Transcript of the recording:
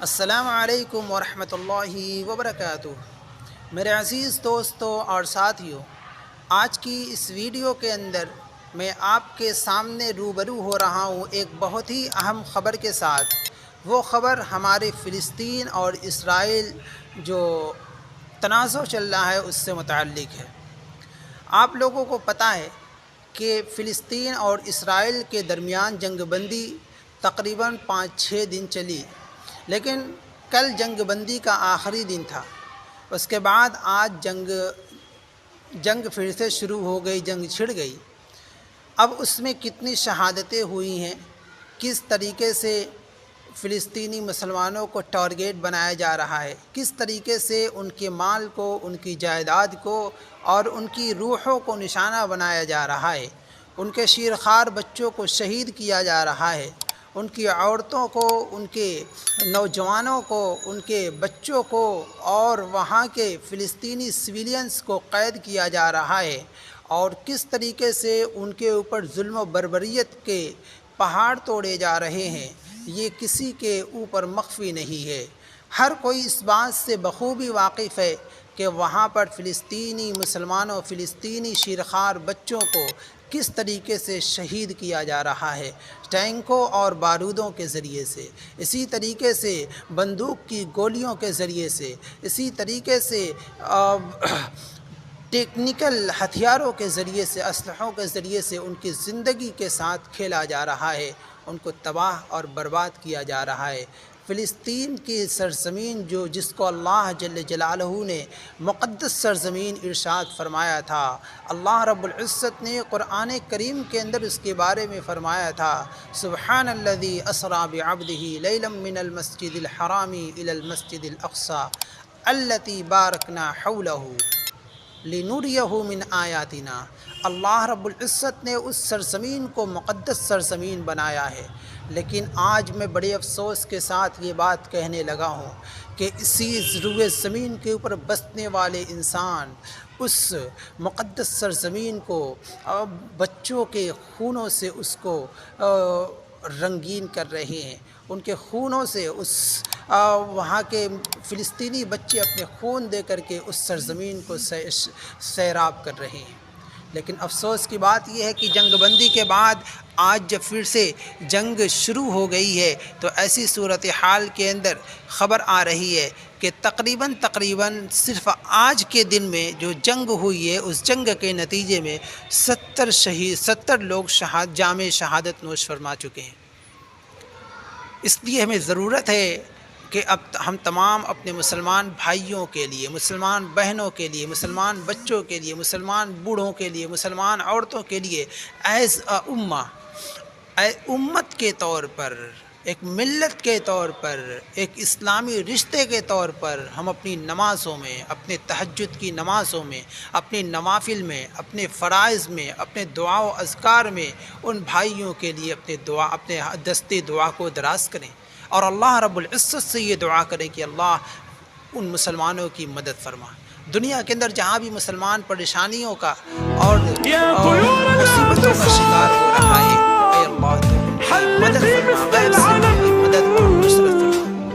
السلام علیکم ورحمۃ اللہ وبرکاتہ۔ میرے عزیز دوستوں اور ساتھیوں، آج کی اس ویڈیو کے اندر میں آپ کے سامنے روبرو ہو رہا ہوں ایک بہت ہی اہم خبر کے ساتھ۔ وہ خبر ہمارے فلسطین اور اسرائیل جو تنازع چل رہا ہے اس سے متعلق ہے۔ آپ لوگوں کو پتہ ہے کہ فلسطین اور اسرائیل کے درمیان جنگ بندی تقریباً 5-6 دن چلی، لیکن کل جنگ بندی کا آخری دن تھا۔ اس کے بعد آج جنگ پھر سے شروع ہو گئی، جنگ چھڑ گئی۔ اب اس میں کتنی شہادتیں ہوئی ہیں، کس طریقے سے فلسطینی مسلمانوں کو ٹارگیٹ بنایا جا رہا ہے، کس طریقے سے ان کے مال کو، ان کی جائیداد کو اور ان کی روحوں کو نشانہ بنایا جا رہا ہے، ان کے شیرخوار بچوں کو شہید کیا جا رہا ہے، ان کی عورتوں کو، ان کے نوجوانوں کو، ان کے بچوں کو اور وہاں کے فلسطینی سویلینز کو قید کیا جا رہا ہے، اور کس طریقے سے ان کے اوپر ظلم و بربریت کے پہاڑ توڑے جا رہے ہیں، یہ کسی کے اوپر مخفی نہیں ہے۔ ہر کوئی اس بات سے بخوبی واقف ہے کہ وہاں پر فلسطینی مسلمانوں، فلسطینی شیرخوار بچوں کو کس طریقے سے شہید کیا جا رہا ہے، ٹینکوں اور بارودوں کے ذریعے سے، اسی طریقے سے بندوق کی گولیوں کے ذریعے سے، اسی طریقے سے ٹیکنیکل ہتھیاروں کے ذریعے سے، اسلحوں کے ذریعے سے ان کی زندگی کے ساتھ کھیلا جا رہا ہے، ان کو تباہ اور برباد کیا جا رہا ہے۔ فلسطین کی سرزمین جس کو اللہ جل جلالہ نے مقدس سرزمین ارشاد فرمایا تھا، اللہ رب العزت نے قرآن کریم کے اندر اس کے بارے میں فرمایا تھا، سبحان الذی اسریٰ بعبدہ لیلا من المسجد الحرام الی المسجد الاقصی الذی بارکنا حولہ لنریہ من آیاتنا۔ اللہ رب العزت نے اس سرزمین کو مقدس سرزمین بنایا ہے، لیکن آج میں بڑے افسوس کے ساتھ یہ بات کہنے لگا ہوں کہ اسی روئے زمین کے اوپر بسنے والے انسان اس مقدس سرزمین کو بچوں کے خونوں سے اس کو رنگین کر رہے ہیں، ان کے خونوں سے وہاں کے فلسطینی بچے اپنے خون دے کر کے اس سرزمین کو سیراب کر رہے ہیں۔ لیکن افسوس کی بات یہ ہے کہ جنگ بندی کے بعد آج جب پھر سے جنگ شروع ہو گئی ہے تو ایسی صورتحال کے اندر خبر آ رہی ہے کہ تقریباً صرف آج کے دن میں جو جنگ ہوئی ہے اس جنگ کے نتیجے میں 70 لوگ جام شہادت نوش فرما چکے ہیں۔ اس لیے ہمیں ضرورت ہے کہ اب ہم تمام اپنے مسلمان بھائیوں کے لیے، مسلمان بہنوں کے لیے، مسلمان بچوں کے لیے، مسلمان بوڑھوں کے لیے، مسلمان عورتوں کے لیے ایز امت کے طور پر، ایک ملت کے طور پر، ایک اسلامی رشتے کے طور پر ہم اپنی نمازوں میں، اپنے تہجد کی نمازوں میں، اپنے نوافل میں، اپنے فرائض میں، اپنے دعا و اذکار میں ان بھائیوں کے لیے اپنے دستے دعا کو دراز کریں، اور اللہ رب العزت سے یہ دعا کریں کہ اللہ ان مسلمانوں کی مدد فرما۔ دنیا کے اندر جہاں بھی مسلمان پریشانیوں کا اور مصیبتوں کا شکار ہو رہا ہے، اے اللہ تو ان کی مدد فرما، غیب سے